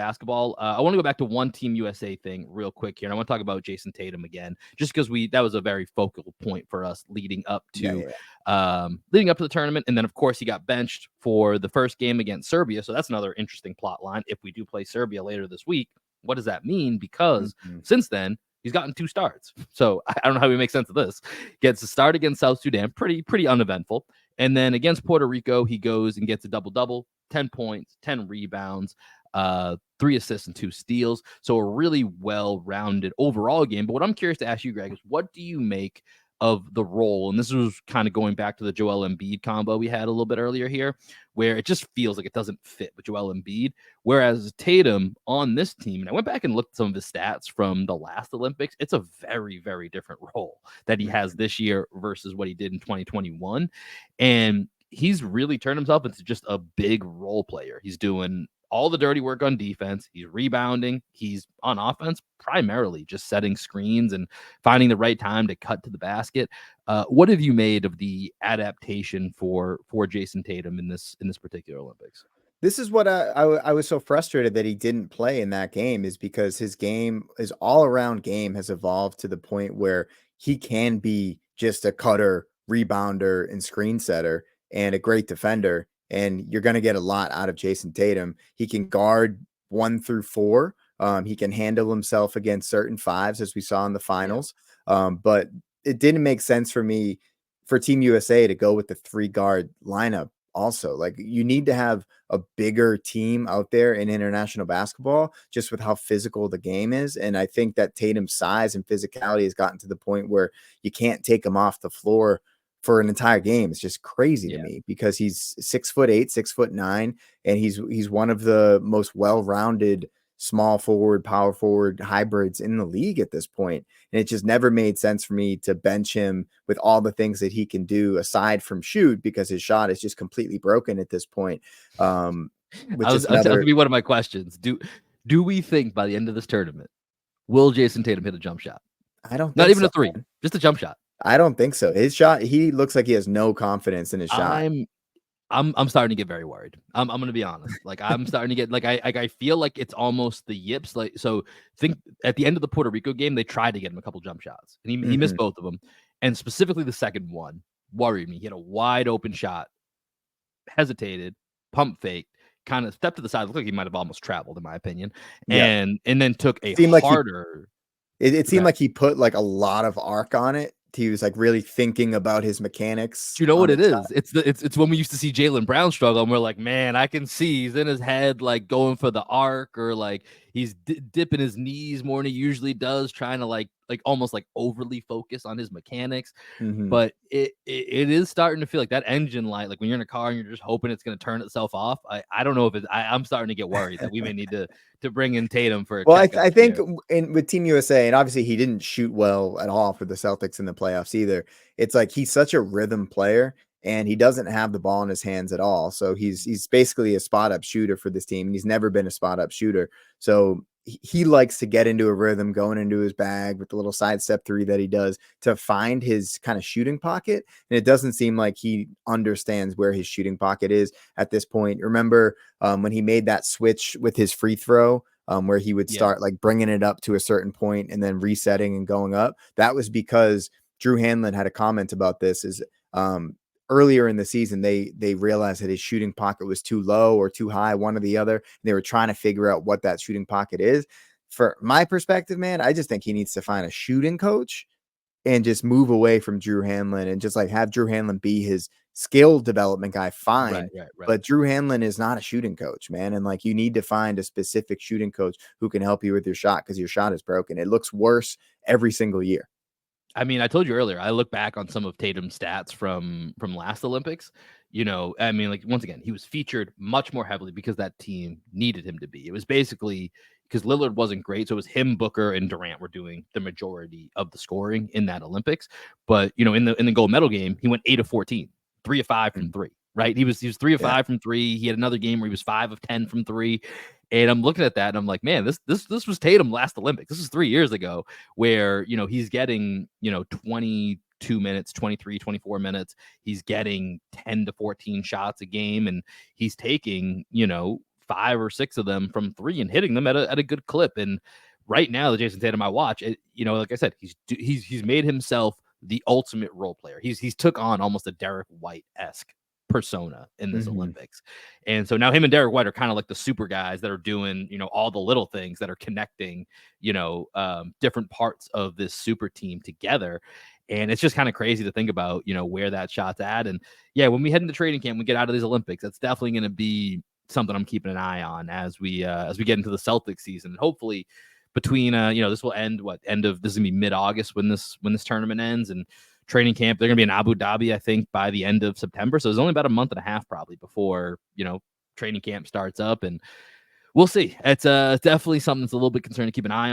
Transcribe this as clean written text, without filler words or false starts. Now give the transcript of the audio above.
basketball. I want to go back to one Team USA thing real quick here. And I want to talk about Jayson Tatum again, just because that was a very focal point for us leading up to the tournament. And then, of course, he got benched for the first game against Serbia. So that's another interesting plot line. If we do play Serbia later this week, what does that mean? Because since then, he's gotten 2 starts. So I don't know how we make sense of this. Gets a start against South Sudan, pretty uneventful. And then against Puerto Rico, he goes and gets a double-double, 10 points, 10 rebounds, 3 assists and 2 steals. So a really well-rounded overall game. But what I'm curious to ask you, Greg, is what do you make of the role? And this was kind of going back to the Joel Embiid combo we had a little bit earlier here, where it just feels like it doesn't fit with Joel Embiid. Whereas Tatum on this team, and I went back and looked at some of his stats from the last Olympics, it's a very, very different role that he has this year versus what he did in 2021. And he's really turned himself into just a big role player. He's doing all the dirty work on defense. He's rebounding. He's on offense, primarily just setting screens and finding the right time to cut to the basket. What have you made of the adaptation for Jayson Tatum in this particular Olympics? This is what I was so frustrated that he didn't play in that game, is because his all-around game has evolved to the point where he can be just a cutter, rebounder, and screen setter, and a great defender. And you're going to get a lot out of Jayson Tatum. He can guard 1 through 4. He can handle himself against certain 5s, as we saw in the finals. But it didn't make sense for me, for Team USA, to go with the 3-guard lineup. Also, like, you need to have a bigger team out there in international basketball, just with how physical the game is. And I think that Tatum's size and physicality has gotten to the point where you can't take him off the floor for an entire game. It's just crazy to me, because he's 6'8", 6'9", and he's one of the most well-rounded small forward, power forward hybrids in the league at this point. And it just never made sense for me to bench him with all the things that he can do aside from shoot, because his shot is just completely broken at this point. That would be one of my questions. Do we think by the end of this tournament, will Jayson Tatum hit a jump shot? I don't think Not even so, a 3, man. just a jump shot. I don't think so. His shot, he looks like he has no confidence in his shot. I'm starting to get very worried. I'm going to be honest. Like, I'm starting to get, like, I feel like it's almost the yips. Like, so think at the end of the Puerto Rico game, they tried to get him a couple jump shots, and he missed both of them. And specifically the second one worried me. He had a wide open shot, hesitated, pump faked, kind of stepped to the side. Looked like he might have almost traveled, in my opinion. And then took a harder. It seemed like he put like a lot of arc on it. He was like really thinking about his mechanics. Do you know what it is? It's when we used to see Jaylen Brown struggle, and we're like, man, I can see he's in his head, like going for the arc, or like he's dipping his knees more than he usually does, trying to like almost like overly focus on his mechanics. But it is starting to feel like that engine light, like when you're in a car and you're just hoping it's going to turn itself off. I don't know if I'm starting to get worried that we may need to bring in Tatum for a I think with Team USA, and obviously he didn't shoot well at all for the Celtics in the playoffs either. It's like he's such a rhythm player, and he doesn't have the ball in his hands at all. So he's basically a spot up shooter for this team, and he's never been a spot up shooter. So he likes to get into a rhythm, going into his bag with the little sidestep 3 that he does to find his kind of shooting pocket. And it doesn't seem like he understands where his shooting pocket is at this point. Remember when he made that switch with his free throw, where he would start like bringing it up to a certain point and then resetting and going up? That was because Drew Hanlon had a comment about this, is earlier in the season, they realized that his shooting pocket was too low or too high, one or the other. And they were trying to figure out what that shooting pocket is. For my perspective, man, I just think he needs to find a shooting coach and just move away from Drew Hanlon and just like have Drew Hanlon be his skill development guy. Fine. Right. But Drew Hanlon is not a shooting coach, man. And like, you need to find a specific shooting coach who can help you with your shot, because your shot is broken. It looks worse every single year. I mean, I told you earlier, I look back on some of Tatum's stats from last Olympics. You know, I mean, like, once again, he was featured much more heavily because that team needed him to be. It was basically because Lillard wasn't great. So it was him, Booker, and Durant were doing the majority of the scoring in that Olympics. But, you know, in the gold medal game, he went 8 of 14, 3 of 5 from 3, right? He was 3 of 5 from 3. He had another game where he was 5 of 10 from 3. And I'm looking at that and I'm like, man, this was Tatum last Olympics. This was 3 years ago, where, you know, he's getting, you know, 22 minutes, 23, 24 minutes. He's getting 10 to 14 shots a game, and he's taking, you know, 5 or 6 of them from 3 and hitting them at a good clip. And right now, the Jayson Tatum I watch, like I said, he's made himself the ultimate role player. He's took on almost a Derek White-esque persona in this Olympics. And so now him and Derek White are kind of like the super guys that are doing, all the little things that are connecting, different parts of this super team together. And it's just kind of crazy to think about, where that shot's at. And yeah, when we head into training camp, we get out of these Olympics, that's definitely going to be something I'm keeping an eye on as we get into the Celtics season. And hopefully between this will end this is gonna be mid-August when this tournament ends, and training camp, they're gonna be in Abu Dhabi, I think, by the end of September. So there's only about a month and a half probably before training camp starts up, and we'll see. It's definitely something that's a little bit concerning to keep an eye on.